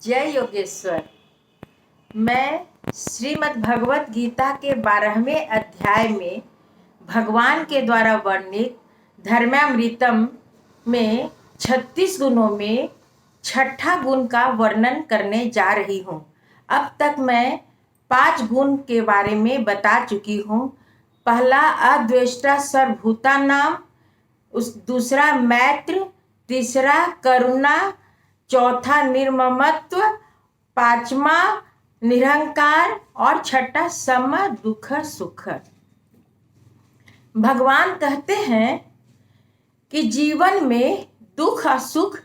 जय योगेश्वर। मैं श्रीमद् भगवत गीता के 12वें अध्याय में भगवान के द्वारा वर्णित धर्मामृतम में 36 गुणों में छठा गुण का वर्णन करने जा रही हूँ। अब तक मैं 5 गुण के बारे में बता चुकी हूँ। पहला अद्वेष्टा सर्वभूतानाम, दूसरा मैत्र, तीसरा करुणा, चौथा निर्ममत्व, पांचवा निरहंकार और छठा सम दुख सुख। भगवान कहते हैं कि जीवन में दुख और सुख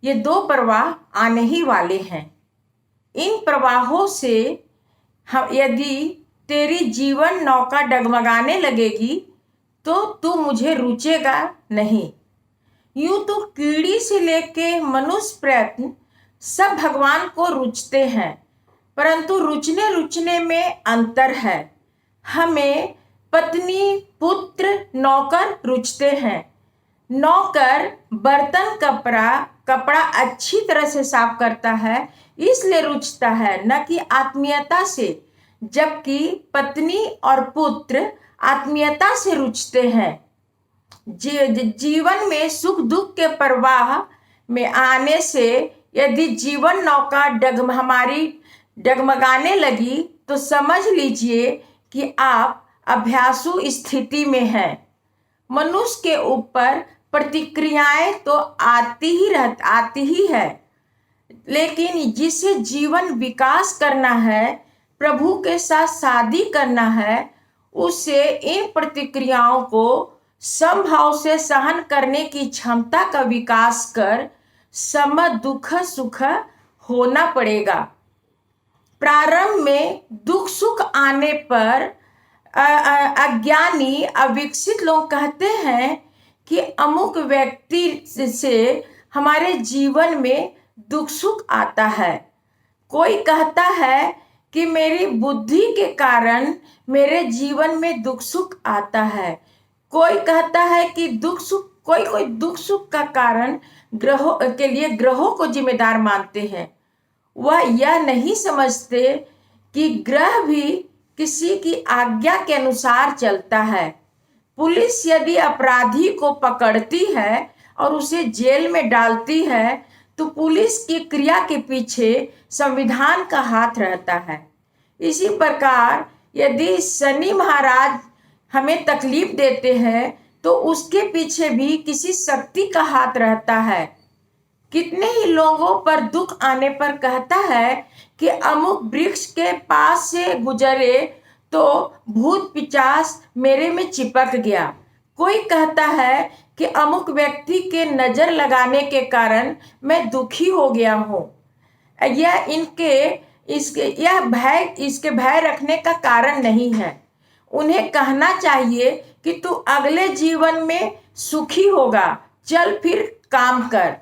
ये 2 प्रवाह आने ही वाले हैं। इन प्रवाहों से यदि तेरी जीवन नौका डगमगाने लगेगी तो तू मुझे रुचेगा नहीं। यूं तो कीड़ी से लेके मनुष्य प्रयत्न सब भगवान को रुचते हैं, परंतु रुचने में अंतर है। हमें पत्नी, पुत्र, नौकर रुचते हैं। नौकर बर्तन कपड़ा अच्छी तरह से साफ करता है, इसलिए रुचता है, न कि आत्मीयता से। जबकि पत्नी और पुत्र आत्मीयता से रुचते हैं। जीवन में सुख दुख के प्रवाह में आने से यदि जीवन नौका हमारी डगमगाने लगी तो समझ लीजिए कि आप अभ्यासु स्थिति में हैं। मनुष्य के ऊपर प्रतिक्रियाएं तो आती ही है, लेकिन जिसे जीवन विकास करना है, प्रभु के साथ शादी करना है, उसे इन प्रतिक्रियाओं को समभाव से सहन करने की क्षमता का विकास कर सम दुख सुख होना पड़ेगा। प्रारंभ में दुख सुख आने पर अज्ञानी अविकसित लोग कहते हैं कि अमुक व्यक्ति से हमारे जीवन में दुख सुख आता है। कोई कहता है कि मेरी बुद्धि के कारण मेरे जीवन में दुख सुख आता है। कोई कहता है कि दुख सुख कोई दुख सुख का कारण ग्रहों को जिम्मेदार मानते हैं। वह यह नहीं समझते कि ग्रह भी किसी की आज्ञा के अनुसार चलता है। पुलिस यदि अपराधी को पकड़ती है और उसे जेल में डालती है तो पुलिस की क्रिया के पीछे संविधान का हाथ रहता है। इसी प्रकार यदि शनि महाराज हमें तकलीफ देते हैं तो उसके पीछे भी किसी शक्ति का हाथ रहता है। कितने ही लोगों पर दुख आने पर कहता है कि अमुक वृक्ष के पास से गुजरे तो भूत पिशाच मेरे में चिपक गया। कोई कहता है कि अमुक व्यक्ति के नजर लगाने के कारण मैं दुखी हो गया हूँ। इसके भय रखने का कारण नहीं है। उन्हें कहना चाहिए कि तू अगले जीवन में सुखी होगा, चल फिर काम कर।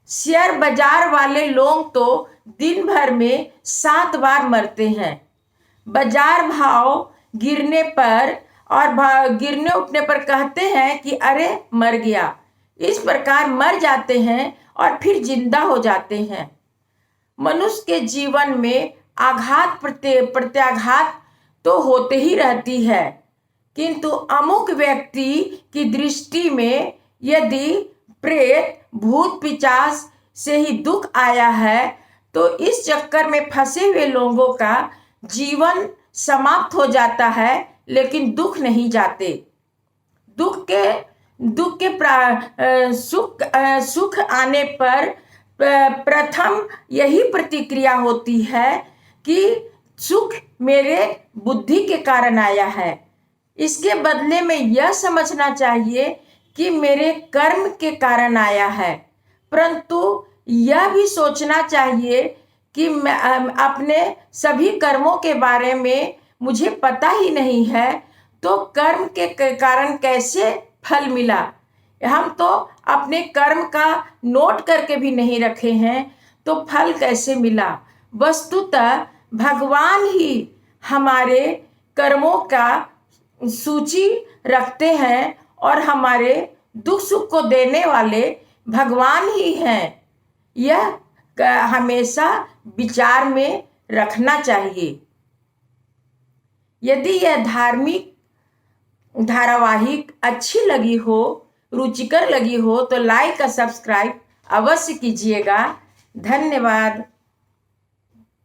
शेयर बाजार वाले लोग तो दिन भर में 7 बार मरते हैं। बाजार भाव गिरने पर और गिरने उठने पर कहते हैं कि अरे मर गया। इस प्रकार मर जाते हैं और फिर जिंदा हो जाते हैं। मनुष्य के जीवन में आघात प्रत्याघात तो होते ही रहती है, किंतु अमुक व्यक्ति की दृष्टि में यदि प्रेत भूत पिशाच से ही दुख आया है तो इस चक्कर में फंसे हुए लोगों का जीवन समाप्त हो जाता है, लेकिन दुख नहीं जाते। सुख आने पर प्रथम यही प्रतिक्रिया होती है कि सुख मेरे बुद्धि के कारण आया है। इसके बदले में यह समझना चाहिए कि मेरे कर्म के कारण आया है। परंतु यह भी सोचना चाहिए कि मैं अपने सभी कर्मों के बारे में मुझे पता ही नहीं है, तो कर्म के कारण कैसे फल मिला। हम तो अपने कर्म का नोट करके भी नहीं रखे हैं, तो फल कैसे मिला। वस्तुतः भगवान ही हमारे कर्मों का सूची रखते हैं और हमारे दुख सुख को देने वाले भगवान ही हैं। यह हमेशा विचार में रखना चाहिए। यदि यह धार्मिक धारावाहिक अच्छी लगी हो, रुचिकर लगी हो तो लाइक और सब्सक्राइब अवश्य कीजिएगा। धन्यवाद।